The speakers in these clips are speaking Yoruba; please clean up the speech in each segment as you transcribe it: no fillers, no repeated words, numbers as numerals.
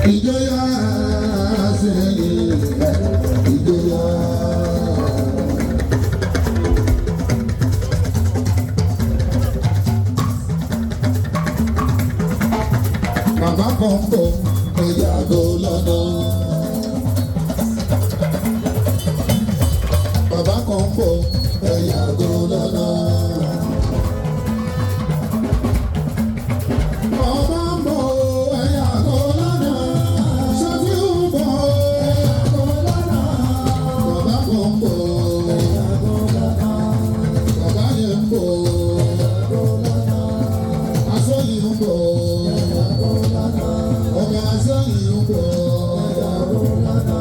ìjọyà sẹ́yìn ìjọyà. Bàbá kan bọ̀ ẹ̀yà ló lọ́nà. Bàbá kan bọ̀ ẹ̀yà ló lọ́nà. Ọba ń bọ̀ ẹ̀yà ló lọ́nà. Ṣẹ́fí ń bọ̀ ẹ̀yà ló lọ́nà. Bàbá kan ń bọ̀ ẹ̀yà ló lọ́nà. Bàbá yẹn ń bọ̀ ẹ̀yà ló lọ́nà. Aṣọ yìí ń bọ̀ ẹ̀yà ló lọ́nà. Ọba aṣọ yìí ń bọ̀ ẹ̀yà ló lọ́nà.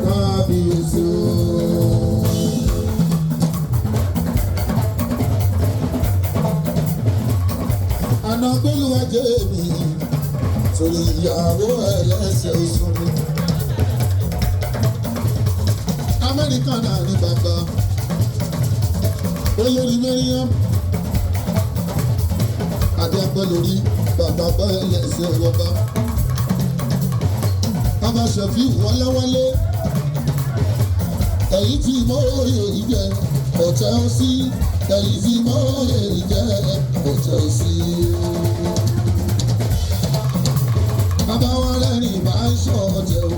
Kábíyèsí o. Anagbeluwa jẹ́ mi torí ìyàwó ẹlẹ́sẹ̀ oṣù mi. Amẹ́ríkà náà ní bàbá olórí Mẹ́ríyàm Adéapẹ́ lórí bàbá bá ẹlẹ́sẹ̀ wọba. Bàbá Ṣẹ̀fí wọléwọlé èyí tí mo yẹ ìjẹ ọ̀tẹ̀ ọ̀sí èyí tí mo yẹ ìjẹ ọ̀tẹ̀ ọ̀sí. Bàbá wa lẹ́rìn máa ń ṣọ́ ọ̀tẹ̀ o.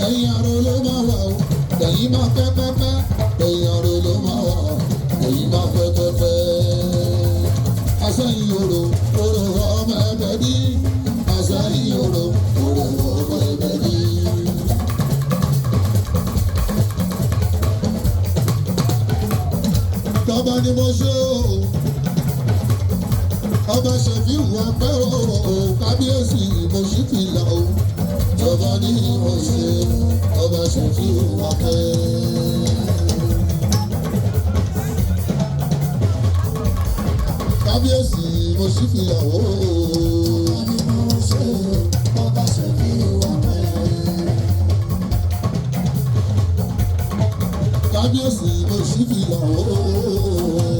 Ẹ̀yin àrò ló máa wà o. Ẹ̀yin máa pẹ́pẹ́pẹ́. Ẹ̀yin àrò ló máa wà o. Ẹ̀yin máa pẹ́pẹ́pẹ́. Asẹ́yìn òrò òrò ọmọ ẹgbẹ́ bí. Asẹ́yìn òrò òrò ọmọ ẹgbẹ́ bí. Tọ́ba ni mo ṣe o. Ọba Ṣẹ̀fí wà pẹ́ o, kábíyèsí mo ṣì fi là o. Tọ́ba ni mo ṣe, Ọba Ṣẹ̀fí wà pẹ́. Kábíyèsí mo ṣì fi là o. Ọba Ṣẹ̀fí wà pẹ́. Kábíyèsí mo ṣì fi là o.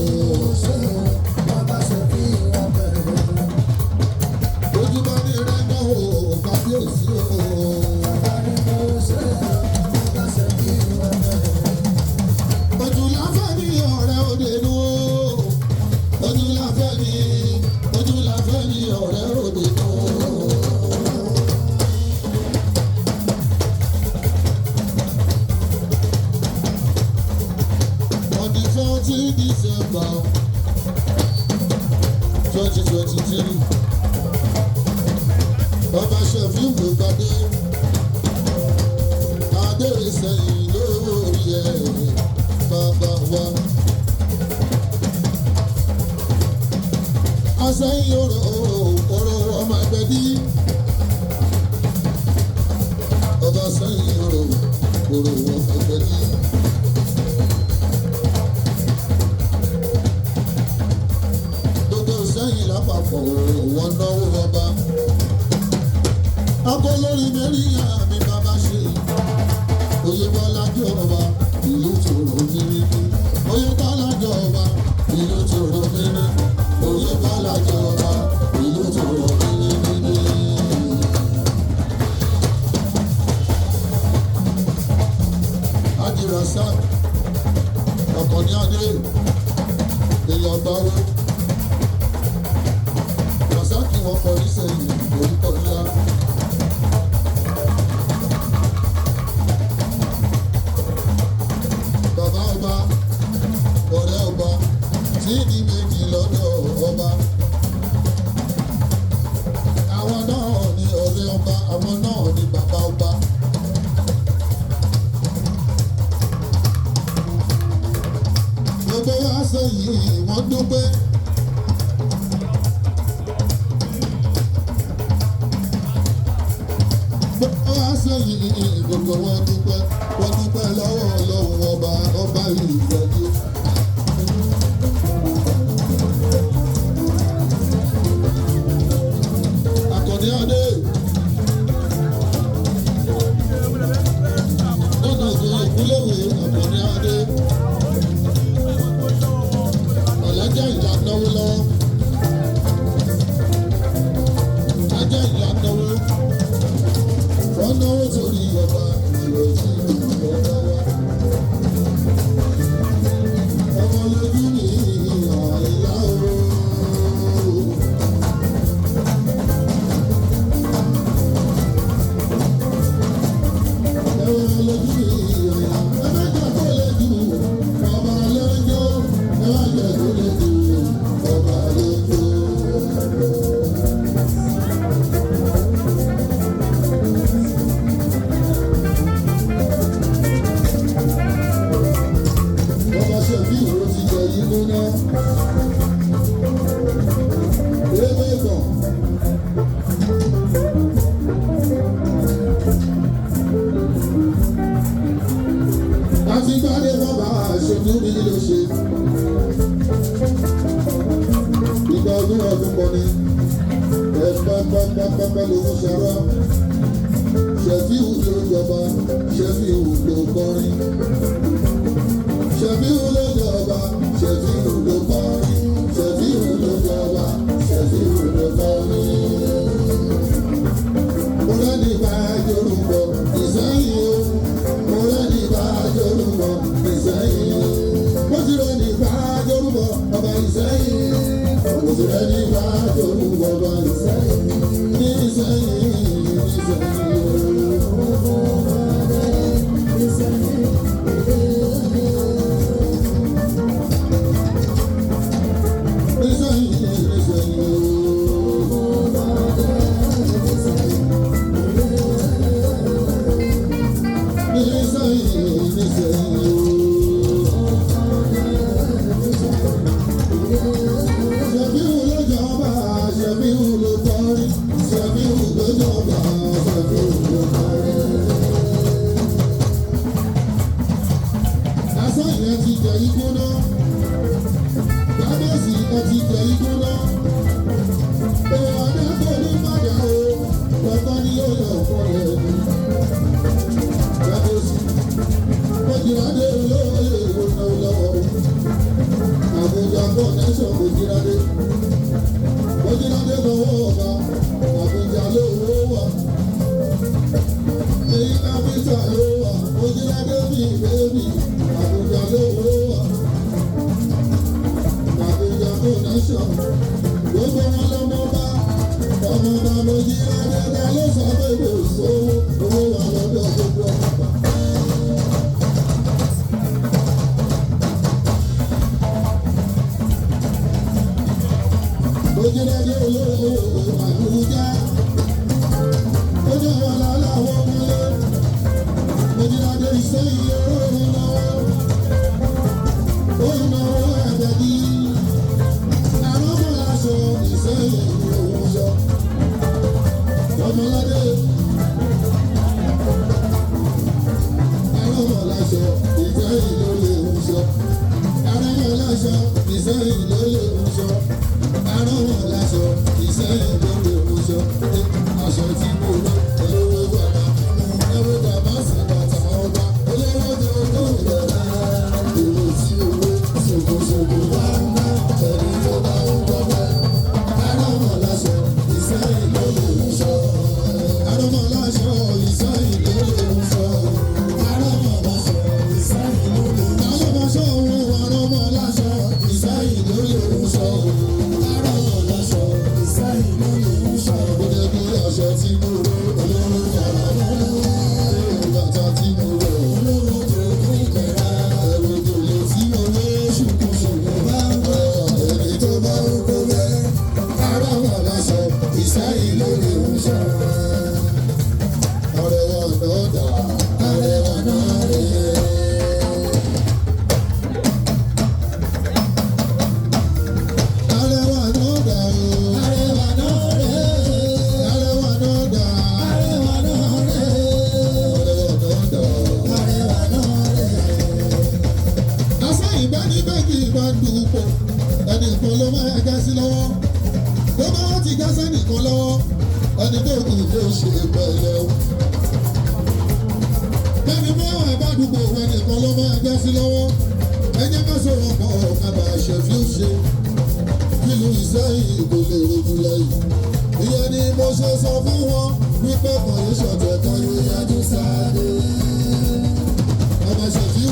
December 2023 Bàbá Ṣẹ̀fí wò gbadé adé ìsẹ̀yìn lórí ẹ̀ bàbá wa. Asẹ́yìn òrò ọmọ ẹgbẹ́ dí. Bàbá sẹ́yìn òrò ọmọ ẹgbẹ́ dí. Lápapọ̀ wọn náwó ọba. Akọ lórí Mẹ́ríyàm mi bàbá ṣe. Oyèbọ́lá jọba ìlú tòrò mímí. Oyèbọ́lá jọba ìlú tòrò mímí. Oyèbọ́lá jọba ìlú tòrò mímí. Adirasa Ọ̀kànní Adé èèyàn báwo. Kí wọ́n kọrí sẹ́yìn orúkọ ńlá. Bàbá ọba, ọ̀rẹ́ ọba, tí ní méjì lọ́dọ̀ ọba. Àwọn náà ni ọ̀rẹ́ ọba, àwọn náà ni bàbá ọba. Gbogbo wa sẹ́yìn wọ́n dúpẹ́. Gbogbo wọn dúpẹ́ lọ́wọ́ Ọlọ́run ọba ìlú ìjọjú. Àkànní Adé. Lọ́nà ìgbìyànjú ìpínlẹ̀wé Àkànní Adé. Ọ̀làjà ìjà náwó lọ́wọ́. Ajá ìjà náwó lọ́wọ́. náwó torí ọba ìrètí ọba wa. Ọmọ lójú ní àìlá o. Pẹ́pẹ́ lówó ṣẹ̀rọ, Ṣẹ̀fíù ló jọba, Ṣẹ̀fíù ló kọrin. Ṣẹ̀fíù ló jọba, Ṣẹ̀fíù ló kọrin. Ṣẹ̀fíù ló jọba, Ṣẹ̀fíù ló kọrin. Mo lẹ́ni bá Yorùbá Ìsẹ́yìn o, mo lẹ́ni bá Yorùbá Ìsẹ́yìn o. Mo ti lẹ́ni bá Yorùbá ọba Ìsẹ́yìn. Mo ti lẹ́ni bá Yorùbá ọba Ìsẹ́yìn. ìyẹn ni mo ṣe sọ fún wọn wípé kan yóò ṣọ̀tẹ̀ kan yóò yájú sáré. ọmọ ṣèfíù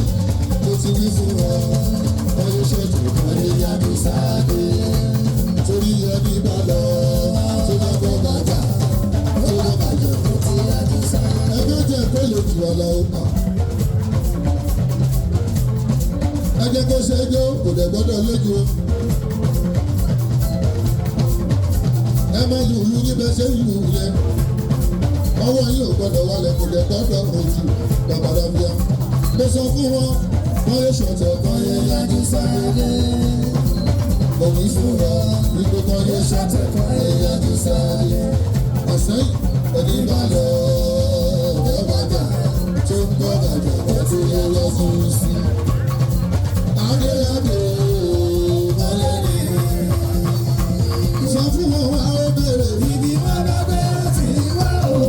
mo ti wí fún wọn kan yóò ṣọ̀tẹ̀ kan yóò yájú sáré. torí ẹni bá lọ tó bá bọ́ bàjá tó bá bàjẹ́ tó ti yájú sáré. ẹgbẹ́ jẹ́ pé lójú ọ̀la ó pa. ẹ jẹ́ kó ṣe é jó kò dẹ̀ gbọ́dọ̀ lójú o. ẹ má lù lù níbẹ̀ ṣe ń lù yẹn. ọwọ́ yìí ò gbọ́dọ̀ wálẹ̀ kò dẹ̀ gbọ́dọ̀ ojú dàbàdàbíà. mo sọ fún wọn wọ́n yóò ṣọ̀tẹ̀ kan yẹn yájú sáré. mo wí fún wọn wípé kan yóò ṣọ̀tẹ̀ kan yẹn yájú sáré. ọ̀sẹ̀ ẹni bá lọ ọ̀dọ́ bàjá tó ń bọ́ bàjá tó ti yẹ lọ fún un sí. adéyàdé mọ́lẹ́ ni. sọ fún wọn wá ó bẹ̀rẹ̀ ibi wọn bá bẹ̀rẹ̀ sí wá o.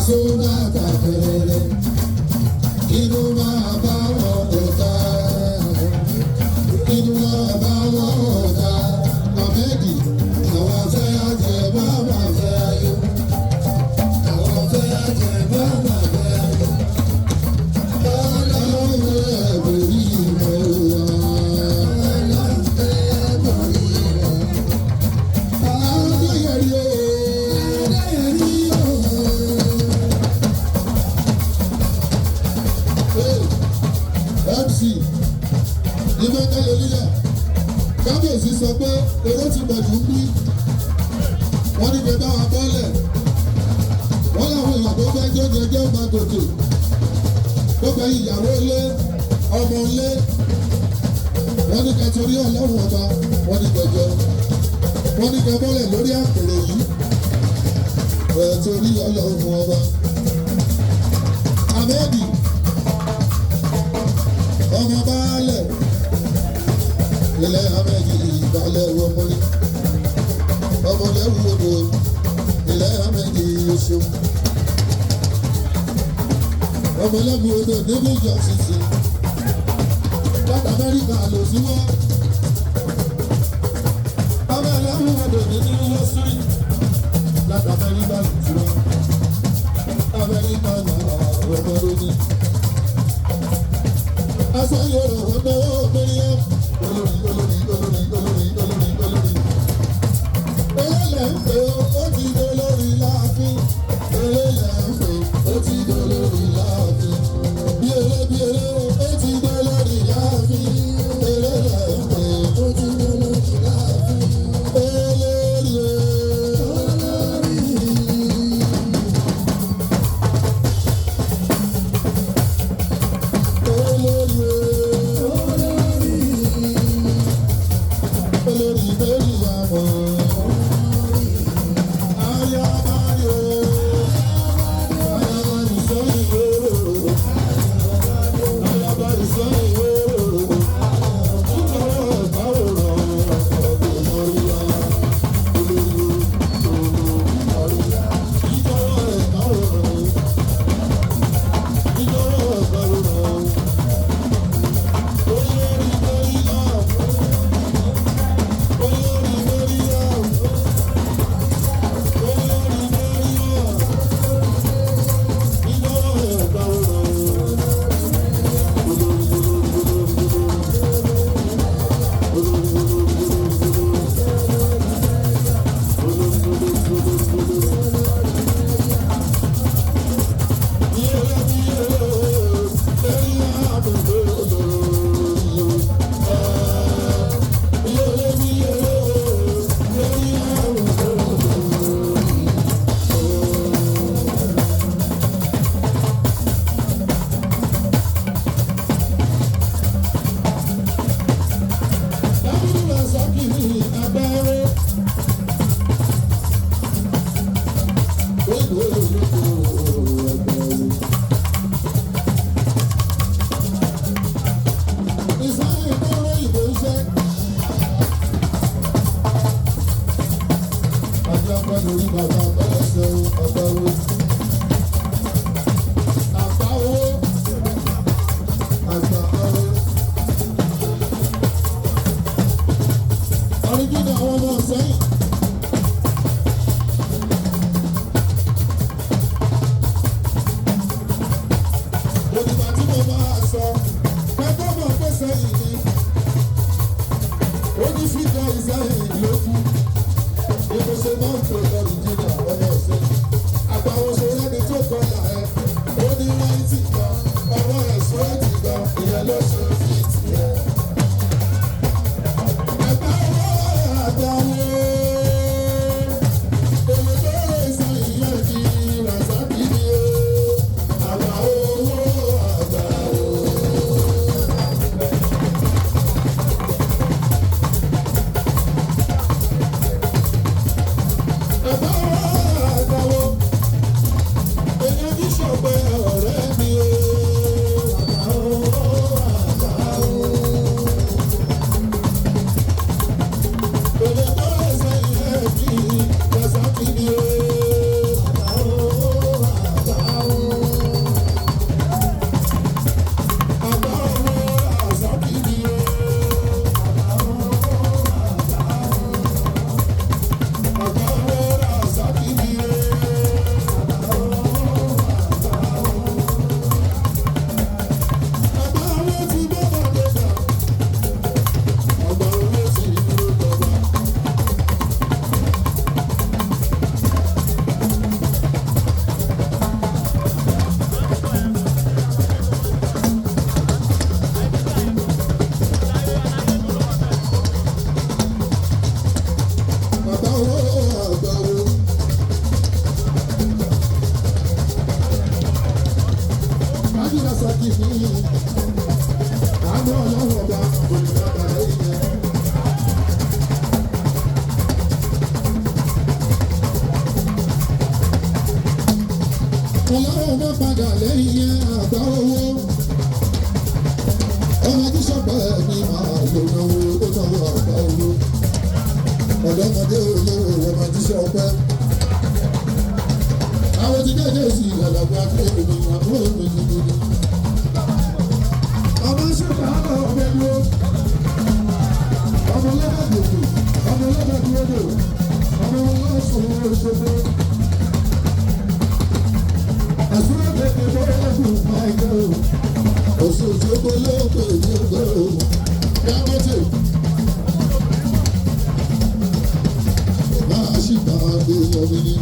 sódà kàkéré inú máa bá wọn ọ̀tá inú máa bá wọn ọ̀tá Ahmedi àwọn fẹ́ àjẹ bàbá fẹ́ ayọ̀ àwọn fẹ́ àjẹ bàbá fẹ́ ayọ̀ ọlọ́run ẹ̀bùrí ìmọ̀ wa ọlọ́run ẹ̀bùrí ìmọ̀ adéyẹrí o adéyẹrí o. MC ìmọ̀tẹ́lẹ̀ lílẹ̀ kábíyèsí sọ pé èrò ti pọ̀jù ń bí wọ́n ní bẹ́ẹ̀ bá wa bọ́lẹ̀ wọ́n láwọn èèyàn tó fẹ́ jó jẹjẹ́ máa gòkè tó fẹ́ ìyàwó ilé ọmọ ilé wọ́n ní kẹtorí ọlọ́run ọba wọ́n ní kẹjọ wọ́n ní kẹ bọ́lẹ̀ lórí àpèrè yìí kẹtorí ọlọ́run ọba Ahmedi ọmọ baálẹ̀ ilẹ̀ Ahmedi ìbálẹ̀ wọmọlé ọmọlẹ́rù odò ilẹ̀ Ahmedi oṣù ọmọlẹ́rù odò níbi ìjọ sísè láti Amẹ́ríkà lò sí wọ́n ọmọlẹ́rù odò níbi ìjọ sísè láti Amẹ́ríkà lò sí wọ́n Amẹ́ríkà náà ọmọdé ní. Asayọ̀ ọ̀nà Miriam olórí olórí olórí olórí olórí olórí. Elélẹ̀ ń pè ó ti dolórí láàfin. Elélẹ̀ ń pè ó ti dolórí láàfin. Bí elé ó ti dolórí láàfin. Elélẹ̀ ń pè ó ti dolórí láàfin. Eléré olórí. Olórí lórí àmọ́ ayábáyò ayábáyò sọ́yìn wóró ayábáyò sọ́yìn wóró ìjọba ìbáwòrán ọ̀gbìn ọ̀rìyá olórí ọ̀rìyá ìjọba ìbáwòrán ìjọba ìbáwòrán olórí lórí àmọ́. Àgbà wo Ọlọ́run má padà lẹ́yìn yẹn àgbà owó. Ọmọ Bíṣọ̀pù ẹ̀mí máa lò náwó ó náwó àgbà owó. Ọ̀dọ́mọdé olówó ọmọ Bíṣọ̀pù. Àwọn ti dédé sí ìdàgbà akéwì mi àbúrò mi gidigidi. Ọmọ ṣùgbọ́n àwọn ọmọ ẹgbẹ́ ọmọ lọ́dọ̀ gbòòdò ọmọ lọ́dọ̀ gbòòdò ọmọ ọlọ́sùn Òṣogbo. Àṣùwọ̀n tètè bọ́lá ẹ̀kún máìkẹ́ o. Òṣogbo ló ń pè ní ọgbẹ́ o. Dámọ́tì. Máa ṣì máa gbé ọmọ ní.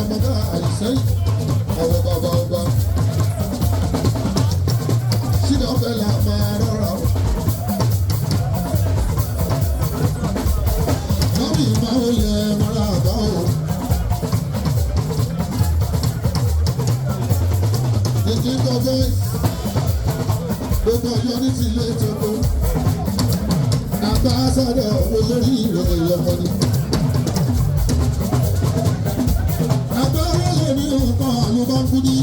àjọmọ́ká àdìsẹ́yìn àwọn bàbá ọba. Ṣídà ọ̀fẹ́ là máa rọra o. Lọ́bì máa ń lẹ mọ́ra àbá o. Tètè ń gbọ́ gbogbo ọjọ́ ní ti ilé ìtọ́kọ. Àgbà sọ̀rọ̀ olórí ìròyìn ọkọ ni. Àgbà wọlé ní nǹkan ló bá ń kú ní.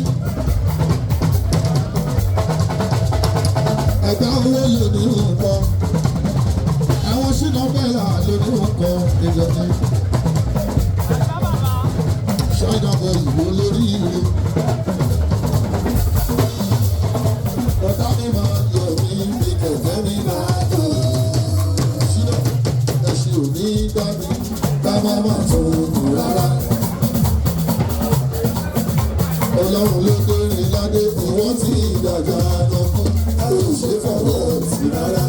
Àgbà wọlé ní nǹkan. Àwọn ṣínà bẹ́ẹ̀là ló ní nǹkan ìjọba. Ṣáínà bọ̀ ìwò lórí ìlú. Ọ̀tá mi máa yọ mí bí kẹ̀kẹ́ mi máa tó. Ṣínà ẹ̀ṣin ò ní dá mi ká má má tó kù rárá. Ọlọ́run ló kéré ládé ìwọ́n tí ìdàgbà lọ́kùn kò ṣe fọwọ́ sí rárá.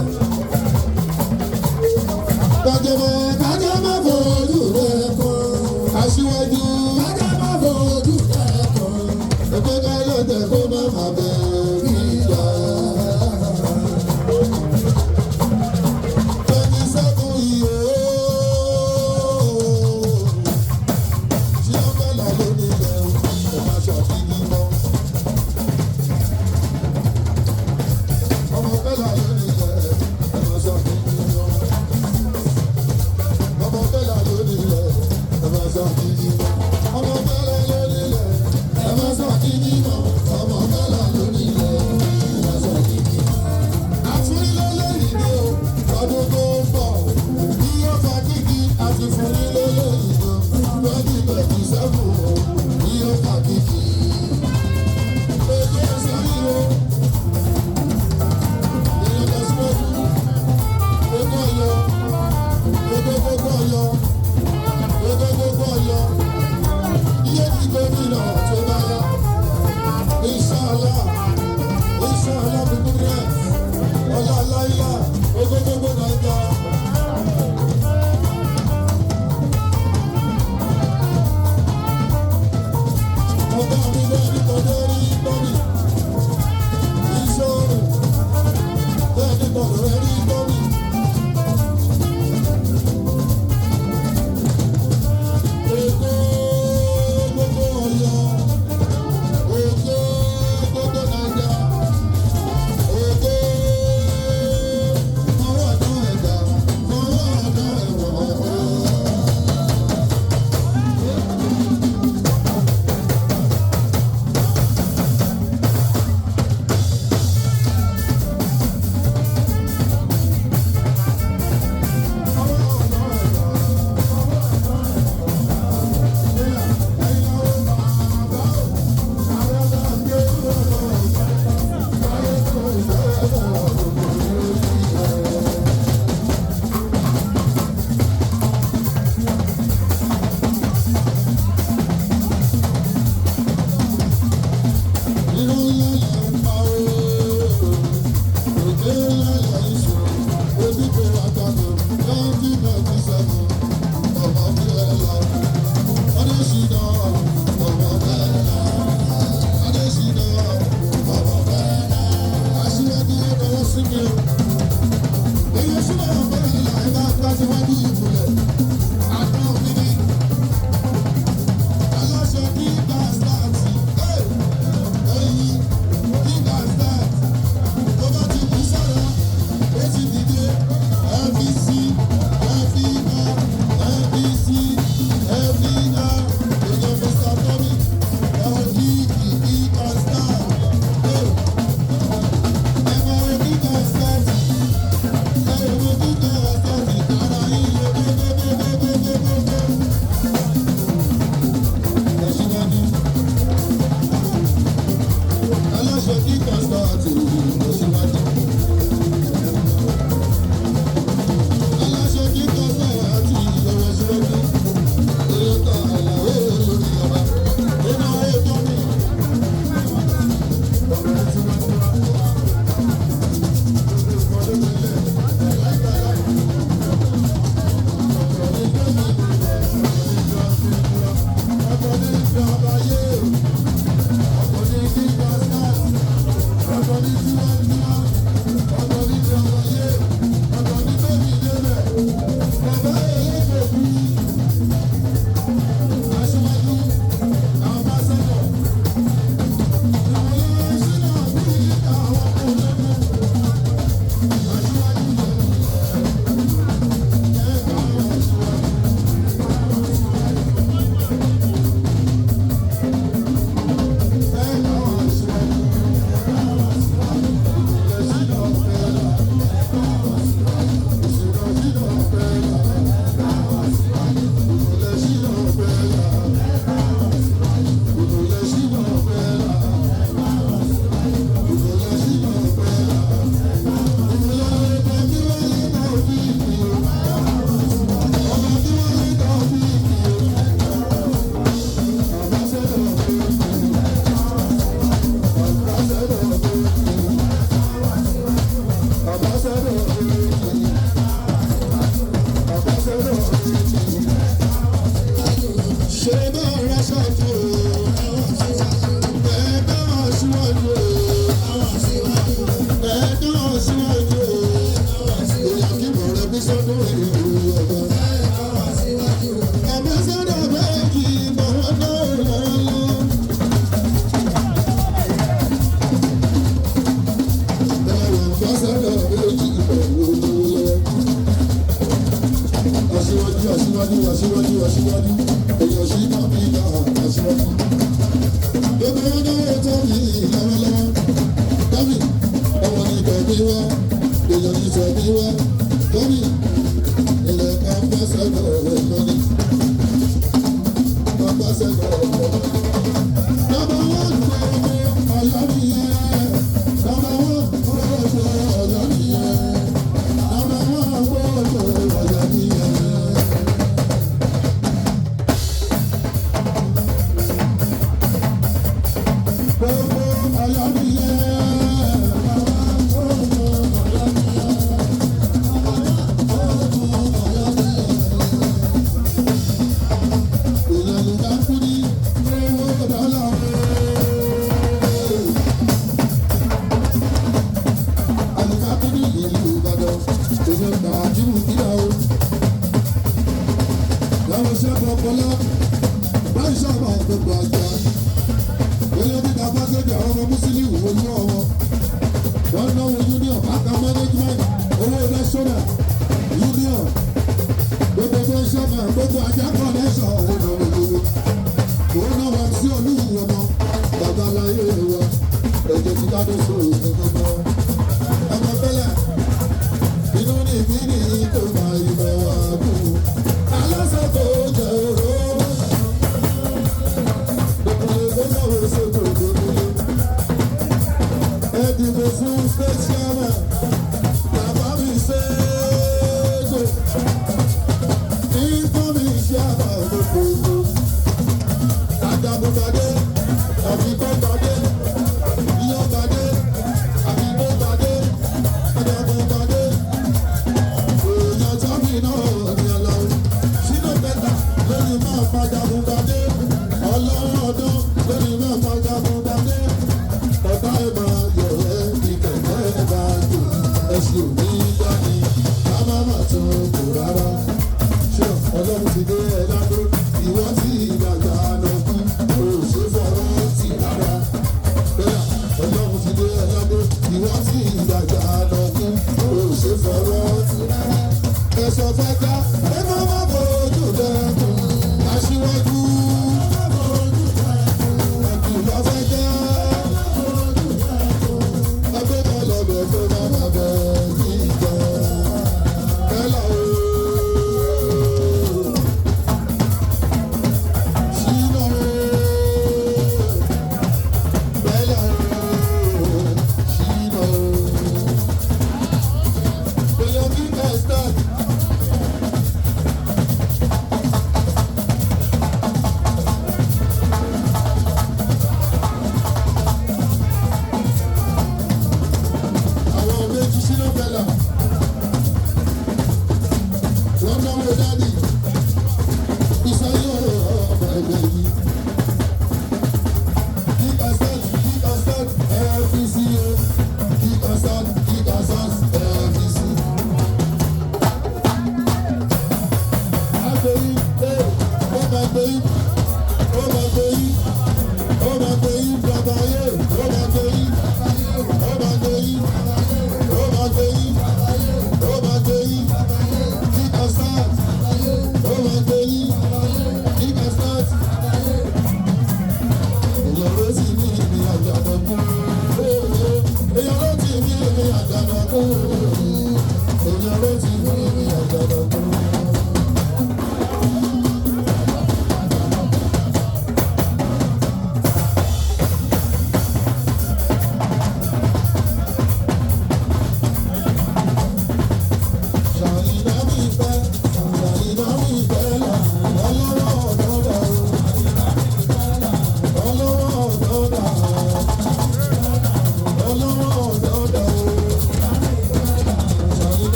Kájọ́ má fojú rẹ̀ kọ́. Aṣíwájú kájọ́ má fojú rẹ̀ kọ́. Ẹgbẹ́ ká lọ́tẹ̀ kó má má bẹ̀rù ìjà. 27 yìí tí ó fẹ́ là lónìí lẹ́wọ̀n ẹ̀ má ṣàfihàn mọ́. Ọmọ fẹ́ là lónìí lẹ́wọ̀n ẹ̀ má ṣàfihàn mọ́. Ọmọ fẹ́ là lónìí lẹ́wọ̀n ẹ̀ má ṣàfihàn mọ́. Ọmọ fẹ́ là lónìí lẹ́wọ̀n ẹ̀ má ṣàfihàn mọ́. Ọmọ fẹ́ là lónìí lẹ́wọ̀n ẹ̀ má ṣàfihàn mọ́. Àtúnilélẹ́yìn ni o, ọdún tó ń bọ̀. Bí ó fa kíkí àti fúnilélẹ́yìn o, 2027 o, bí ó fa kíkí. Èdè sẹ́yìn o, èèyàn lọ síwájú, gbogbo ọyọ, gbogbo ọyọ, gbogbo ọyọ,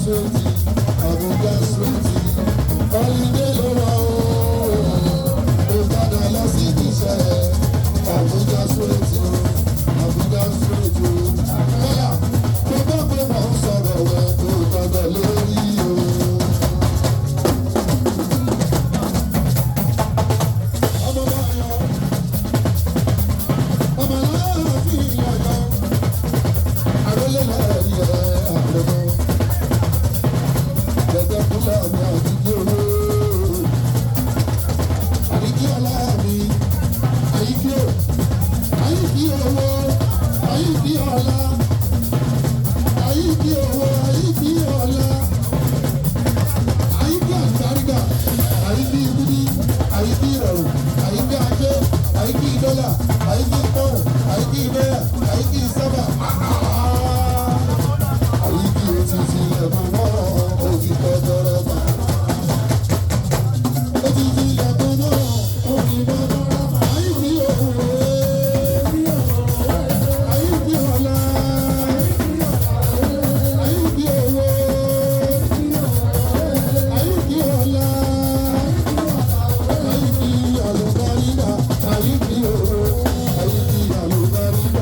sweetie, Abuja sweetie. Holiday ló wà o, ó padà lọ sí iṣẹ́. Abuja sweetie, Abuja sweetie. Bọ́lá, tó bá pé mò ń sọ̀rọ̀ rẹ̀ tó gbọ́dọ̀ lórí o. Ọmọ bá yọ, ọmọ láàfin yọ̀yọ̀, àrólé lẹ́yìn ẹ̀ àròmọ́. Gẹ́gẹ́ fúnlẹ̀ mi àdìgí owó. Àdìgí ọlá mi, àyíkí ò, àyíkí owó, àyíkí ọlá, àyíkí owó, àyíkí ọlá, àyíkí àlùbáríkà, àyíkí ibùdí, àyíkí ìrọ̀rùn, àyíkí ajé, àyíkí dọ́là, àyíkí pọ́ùn, àyíkí náírà, àyíkí sábà. Àyíkí òtítì lẹ́kùn mọ́ òtítọ́ tọrọ bá. Òtítì lẹ́kùn mọ́ òtítọ́ tọrọ bá. Àyíkí òwò, àyíkí ọ̀la, àyíkí òwò, àyíkí ọ̀la, àyíkí àlùbáríkà, àyíkí òwò, àyíkí àlùbáríkà.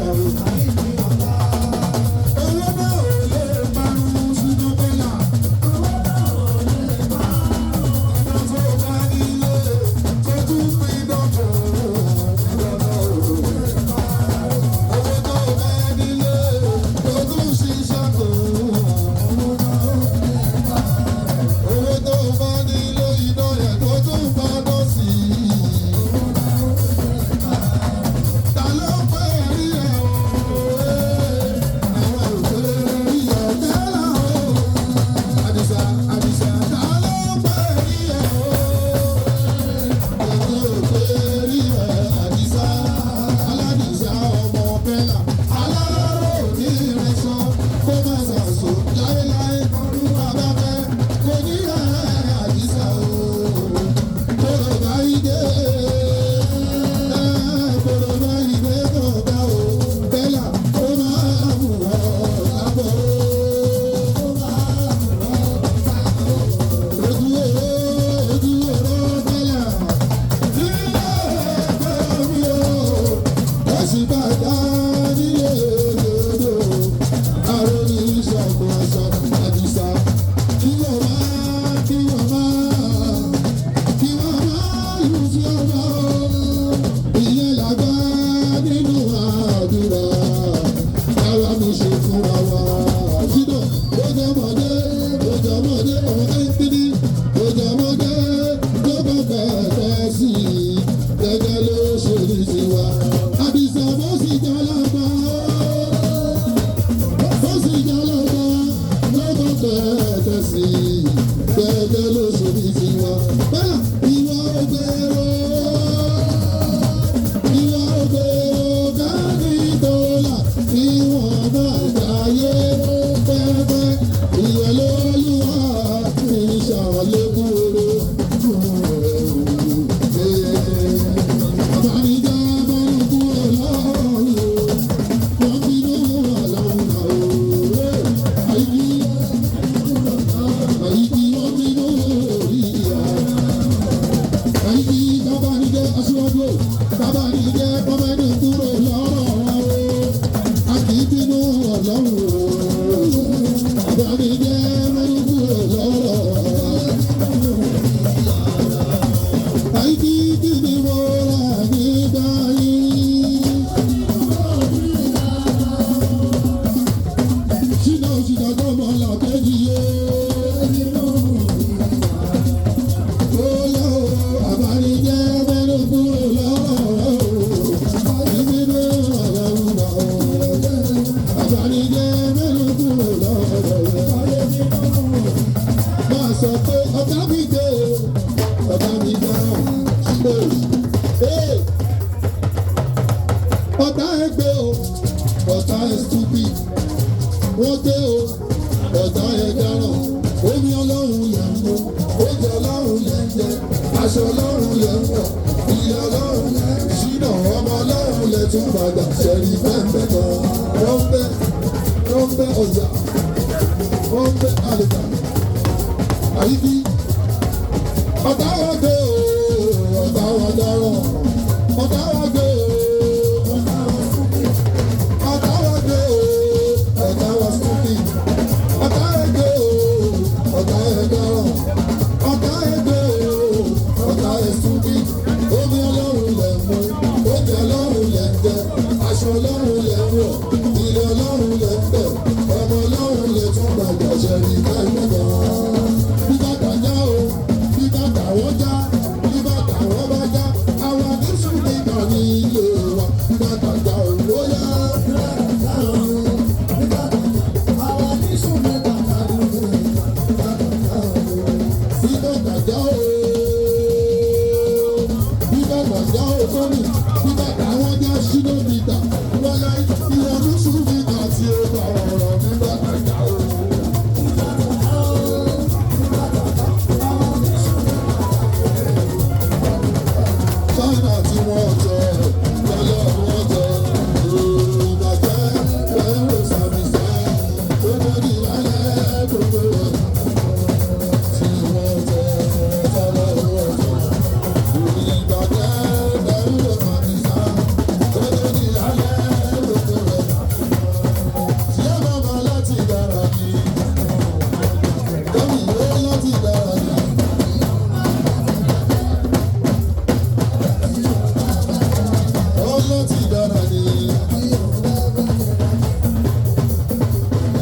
Owó náà ò lè parun sínú bẹ́là. Iná tó bá nílé tó tún pín dọ́tò. Owó tó bá nílé tó tún ṣiṣẹ́ kò. Owó tó bá nílé iná yẹn tó tún padà sí. Ta ló pẹ́ rí ẹ̀ o? Àwọn òṣèré rí ẹ̀ tẹ́lá o. Àdìsá, Àdìsá, ta ló pẹ́ rí ẹ̀ o? Èmi ò pé rí ẹ̀ Àdìsá. Aládìsá ọmọ Bẹ́là. Aláró ní ìrẹsọ kó má ṣàṣọ láéláé. Bàbá fẹ́ kò ní ẹ̀ Àdìsá o. Kóró báyìí dé. Kóró báyìí dé tó bá o. Bẹ́là ó máa mú ọ lábọ̀ o. Ojú oró Bẹ́là. Nílé ẹgbẹ́ mi o. Ẹ̀sìn bàtà nílé òdòdó. Àròní ìṣọ̀kan aṣọ Àdìsá. Kí wọ́n máa lù sí ọmọ o. Ìyẹn làgbà nínú àdúrà. Káwa mi ṣe fúnra wa. Jídò, ojọ́mọdé, ọmọdé kíndí. Ojọ́mọdé tó bá bẹ̀rẹ̀ sí i. Gẹ́gẹ́ ló ṣe ní tiwa. Àdìsá bó sì jẹ́ lọ́gbà. Bó sì jẹ́ lọ́gbà. Tó bá bẹ̀rẹ̀ sí i. Gẹ́gẹ́ ló ṣe ní tiwa. Bẹ́ẹ̀ ìwọ ògbèrò. Ìwọ ògbèrò káàdì dọ́là. Ìwọ̀n máa gbáyé pẹ́pẹ́. Ìwẹ̀ lóluwà ìṣàlékún oró. Àbánijá bọ́lú kúrò lọ́rùn. Wọ́n bínú ọlọ́run náà o. Àyíkí wọ́n bínú orí ìyá. Àyíkí kábàánijẹ́ aṣíwájú. Kábàánijẹ́ kọ́mẹ́dì kúrò lọ́rọ̀ wa o. A kì í bínú ọlọ́run o. Àbánijẹ́ mẹ́rin kúrò lọ́rọ̀ wa. Àyíkí kí ni mo rà nígbà yìí? Ṣìnà òṣìṣẹ́ tó mọ làkejì yé. Bóyá o, àbánijẹ́ mẹ́rin kúrò lọ́rọ̀ o. Ìbínú ọlọ́run náà o. Àbánijẹ́ mẹ́rin kúrò lọ́rọ̀ o. Máa sọ pé ọ̀tá mi dé o. Ọ̀tá mi dáhùn. Ọ̀tá ẹgbẹ́ o. Ọ̀tá ẹ stupid. Wọ́n gbé o. Ọ̀tá ẹ dáràn. Omi ọlọ́run lẹ̀ ń mú. Oúnjẹ ọlọ́run lẹ̀ ń jẹ. Aṣọ ọlọ́run lẹ̀ ń wọ̀. Ilé ọlọ́run lẹ̀ ń ṣínà. Ọmọ ọlọ́run lẹ̀ tún padà. Ṣẹ̀rí bẹ́ẹ̀ kan. Wọ́n bẹ́ ọjà. Wọ́n bẹ́ àlùkà. ọlọ́run lẹ̀ ń wọ̀ ilé ọlọ́run lẹ̀ ń bẹ̀ ọmọ ọlọ́run lẹ̀ tún gbàgbà ṣẹ̀rí káìmọ́gà. bí bàtà já o bí bàtà wọ́n já bí bàtà wọ́n bá já àwọn àdéṣù nígbà ní ilé wa bí bàtà já o lóyá. Bíbá àwọn jẹ́ ṣínú bìtà, wọ́n láì ìwọ̀n ní ṣùgbìtà tí ó bá wọn.